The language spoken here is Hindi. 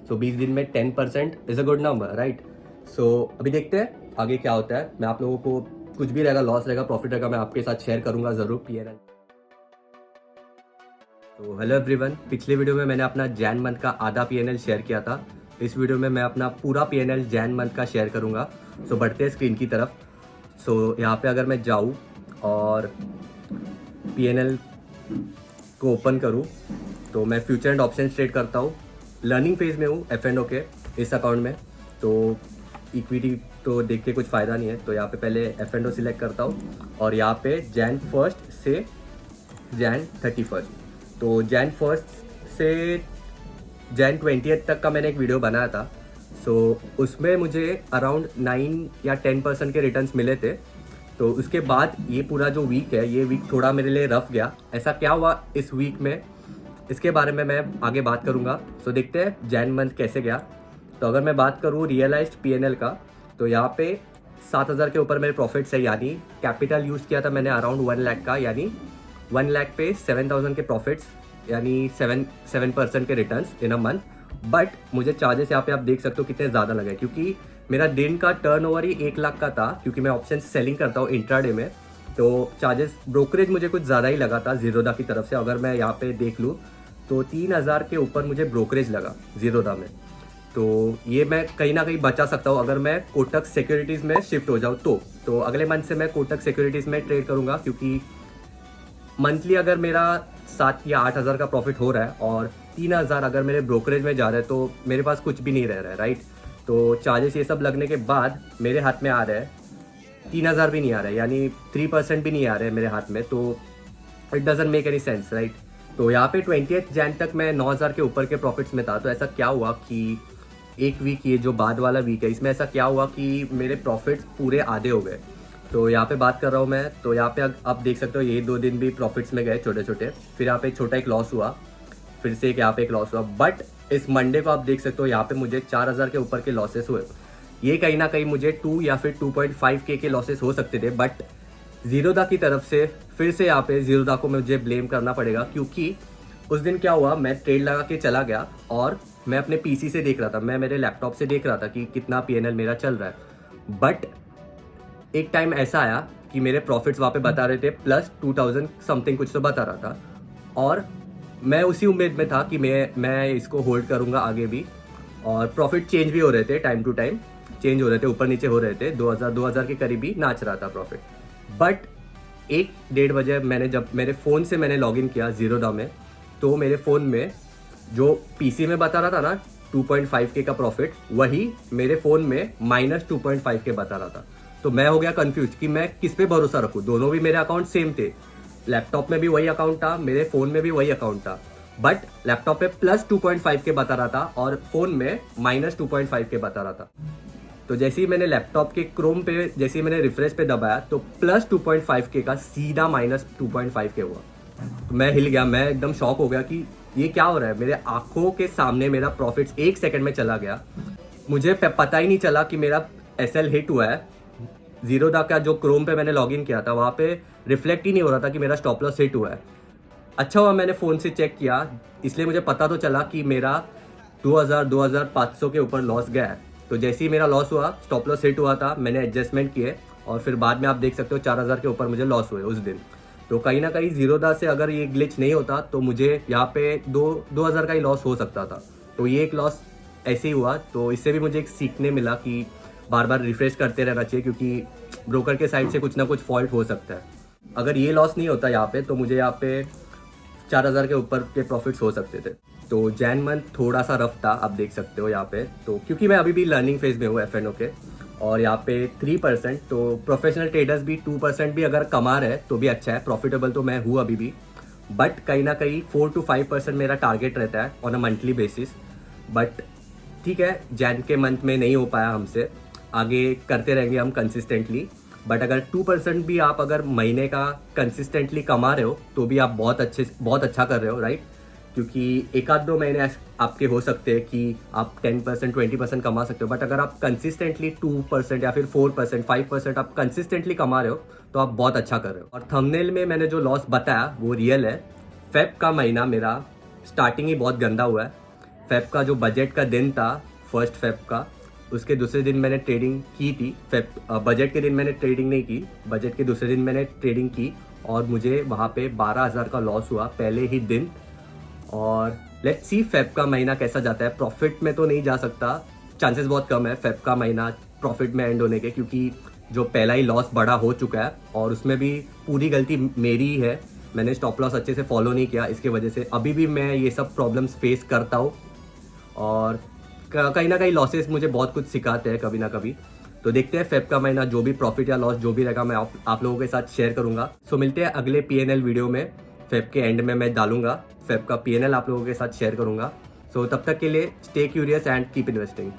सो 20 दिन में 10% is a good number, right? So अभी देखते हैं आगे क्या होता है। मैं आप लोगों को कुछ भी रहेगा, लॉस रहेगा, प्रॉफिट रहेगा, मैं आपके साथ शेयर करूंगा ज़रूर पीएनएल। तो हेलो एवरीवन, पिछले वीडियो में मैंने अपना जैन मंथ का आधा पीएनएल शेयर किया था। इस वीडियो में मैं अपना पूरा पीएनएल जैन मंथ का शेयर करूंगा। सो बढ़ते हैं स्क्रीन की तरफ। सो यहाँ पे अगर मैं जाऊँ और पीएनएल को ओपन करूँ तो मैं फ्यूचर एंड ऑप्शन ट्रेड करता हूँ। लर्निंग फेज में हूँ एफ एंड ओ के इस अकाउंट में। तो इक्विटी तो देख के कुछ फ़ायदा नहीं है, तो यहाँ पे पहले एफ एंड ओ सिलेक्ट करता हूँ और यहाँ पे जैन 1 से जैन 31। तो जैन 1 से जैन 20 तक का मैंने एक वीडियो बनाया था। सो उसमें मुझे अराउंड 9 या 10% के रिटर्न्स मिले थे। तो उसके बाद ये पूरा जो वीक है, ये वीक थोड़ा मेरे लिए रफ गया। ऐसा क्या हुआ इस वीक में, इसके बारे में मैं आगे बात करूंगा। सो देखते हैं जैन मंथ कैसे गया। तो अगर मैं बात करूँ रियलाइज्ड पीएनएल का, तो यहाँ पे 7,000 के ऊपर मेरे प्रॉफिट्स है, यानी कैपिटल यूज़ किया था मैंने अराउंड 1 लाख का, यानी 1 लाख पे 7,000 के प्रॉफिट्स, यानी 7% के returns in a month. But मुझे चार्जेस यहाँ पे आप देख सकते हो कितने ज़्यादा लगे, क्योंकि मेरा दिन का टर्नओवर ही 1 लाख का था, क्योंकि मैं ऑप्शन सेलिंग करता हूँ इंट्राडे में। तो चार्जेस ब्रोकरेज मुझे कुछ ज़्यादा ही लगा था जीरोदा की तरफ से। अगर मैं यहाँ पे देख लूँ तो 3,000 के ऊपर मुझे ब्रोकरेज लगा जीरोदा में। तो ये मैं कहीं ना कहीं बचा सकता हूँ अगर मैं कोटक सिक्योरिटीज़ में शिफ्ट हो जाऊँ तो अगले मंथ से मैं कोटक सिक्योरिटीज़ में ट्रेड करूँगा, क्योंकि मंथली अगर मेरा 7 या 8,000 का प्रॉफिट हो रहा है और 3,000 अगर मेरे ब्रोकरेज में जा रहा है तो मेरे पास कुछ भी नहीं रह रहा है, राइट? तो चार्जेस ये सब लगने के बाद मेरे हाथ में आ रहा है 3,000 भी नहीं आ रहा है, यानी 3% भी नहीं आ रहा है मेरे हाथ में। तो it doesn't make any sense, right? तो यहाँ पे 20 जैन तक मैं 9,000 के ऊपर के प्रॉफिट्स में था। तो ऐसा क्या हुआ कि एक वीक, ये जो बाद वाला वीक है, इसमें ऐसा क्या हुआ कि मेरे प्रॉफिट्स पूरे आधे हो गए। तो यहाँ पे बात कर रहा हूँ मैं, तो यहाँ पे आप देख सकते हो ये 2 दिन भी प्रॉफिट्स में गए छोटे छोटे। फिर यहाँ पे एक छोटा एक लॉस हुआ, फिर से एक यहाँ पे एक लॉस हुआ। बट इस मंडे को आप देख सकते हो यहाँ पे मुझे 4,000 के ऊपर के लॉसेस हुए। ये कहीं ना कहीं मुझे 2 या फिर 2.5K के लॉसेस हो सकते थे, बट जीरोदा की तरफ से फिर से यहाँ पे जीरोदा को मुझे ब्लेम करना पड़ेगा, क्योंकि उस दिन क्या हुआ, मैं ट्रेड लगा के चला गया और मैं अपने पीसी से देख रहा था, मैं मेरे लैपटॉप से देख रहा था कि कितना पीएनएल मेरा चल रहा है। बट एक टाइम ऐसा आया कि मेरे प्रॉफिट्स वहाँ पे बता रहे थे प्लस 2,000 समथिंग कुछ तो बता रहा था, और मैं उसी उम्मीद में था कि मैं इसको होल्ड करूँगा आगे भी। और प्रॉफिट चेंज भी हो रहे थे, टाइम टू टाइम चेंज हो रहे थे, ऊपर नीचे हो रहे थे, 2,000 के करीब ही नाच रहा था प्रॉफिट। बट 1-1:30 बजे जब मेरे फ़ोन से मैंने लॉगिन किया जीरोदा में, तो मेरे फ़ोन में जो पीसी में बता रहा था ना 2.5K का प्रॉफिट, वही मेरे फ़ोन में -2.5K बता रहा था। तो मैं हो गया कंफ्यूज कि मैं किस पे भरोसा रखूँ। दोनों भी मेरे अकाउंट सेम थे, लैपटॉप में भी वही अकाउंट था, मेरे फ़ोन में भी वही अकाउंट था। बट लैपटॉप पे +2.5K बता रहा था और फ़ोन में -2.5K बता रहा था। तो जैसे ही मैंने लैपटॉप के क्रोम पे, जैसे ही मैंने रिफ्रेश पे दबाया, तो +2.5K का सीधा -2.5K हुआ। तो मैं हिल गया, मैं एकदम शॉक हो गया कि ये क्या हो रहा है। मेरे आंखों के सामने मेरा प्रॉफिट 1 सेकंड में चला गया। मुझे पता ही नहीं चला कि मेरा एसएल हिट हुआ है। जीरोदा का जो क्रोम पे मैंने लॉगिन किया था, वहाँ पे रिफ्लेक्ट ही नहीं हो रहा था कि मेरा स्टॉप लॉस हिट हुआ है। अच्छा हुआ मैंने फ़ोन से चेक किया, इसलिए मुझे पता तो चला कि मेरा 2,500 के ऊपर लॉस गया है। तो जैसे ही मेरा लॉस हुआ, स्टॉप लॉस हिट हुआ था, मैंने एडजस्टमेंट किए और फिर बाद में आप देख सकते हो 4,000 के ऊपर मुझे लॉस हुए उस दिन। तो कहीं ना कहीं जीरोदा से अगर ये ग्लिच नहीं होता तो मुझे यहाँ पे 2,000 का ही लॉस हो सकता था। तो ये एक लॉस ऐसे ही हुआ। तो इससे भी मुझे एक सीखने मिला कि बार बार रिफ्रेश करते रहना चाहिए, क्योंकि ब्रोकर के साइड से कुछ ना कुछ फॉल्ट हो सकता है। अगर ये लॉस नहीं होता यहाँ पे, तो मुझे यहाँ पे 4,000 के ऊपर के प्रॉफिट्स हो सकते थे। तो जैन मंथ थोड़ा सा रफ था, आप देख सकते हो यहाँ पे। तो क्योंकि मैं अभी भी लर्निंग फेज में हूँ एफ एंड ओ के, और यहाँ पे 3%, तो प्रोफेशनल ट्रेडर्स भी 2% भी अगर कमा रहे तो भी अच्छा है। प्रॉफिटेबल तो मैं हूँ अभी भी, बट कहीं ना कहीं 4 to 5% मेरा टारगेट रहता है on a monthly basis. But ठीक है, जैन के मंथ में नहीं हो पाया हमसे, आगे करते रहेंगे हम कंसिस्टेंटली। बट अगर 2% भी आप अगर महीने का कंसिस्टेंटली कमा रहे हो तो भी आप बहुत अच्छा कर रहे हो, राइट? क्योंकि 1-2 महीने आपके हो सकते हैं कि आप 10% 20% कमा सकते हो, बट अगर आप कंसिस्टेंटली 2% या फिर 4% 5% आप कंसिस्टेंटली कमा रहे हो तो आप बहुत अच्छा कर रहे हो। और थंबनेल में मैंने जो लॉस बताया वो रियल है। फेब का महीना मेरा स्टार्टिंग ही बहुत गंदा हुआ है। फेब का जो बजट का दिन था, फर्स्ट फेब का, उसके दूसरे दिन मैंने ट्रेडिंग की थी। बजट के दिन मैंने ट्रेडिंग नहीं की, बजट के दूसरे दिन मैंने ट्रेडिंग की और मुझे वहाँ पे 12,000 का लॉस हुआ पहले ही दिन। और लेट्स सी फेब का महीना कैसा जाता है। प्रॉफिट में तो नहीं जा सकता, चांसेस बहुत कम है फेब का महीना प्रॉफिट में एंड होने के, क्योंकि जो पहला ही लॉस बड़ा हो चुका है और उसमें भी पूरी गलती मेरी ही है। मैंने स्टॉप लॉस अच्छे से फॉलो नहीं किया, इसके वजह से अभी भी मैं ये सब प्रॉब्लम्स फेस करता हूँ और कहीं ना कहीं लॉसेस मुझे बहुत कुछ सिखाते हैं कभी ना कभी। तो देखते हैं फेब का महीना जो भी प्रॉफिट या लॉस जो भी रहेगा मैं आप लोगों के साथ शेयर करूंगा। सो मिलते हैं अगले पीएनएल वीडियो में। फेब के एंड में मैं डालूंगा फेब का पीएनएल, आप लोगों के साथ शेयर करूंगा। सो तब तक के लिए stay curious and keep investing.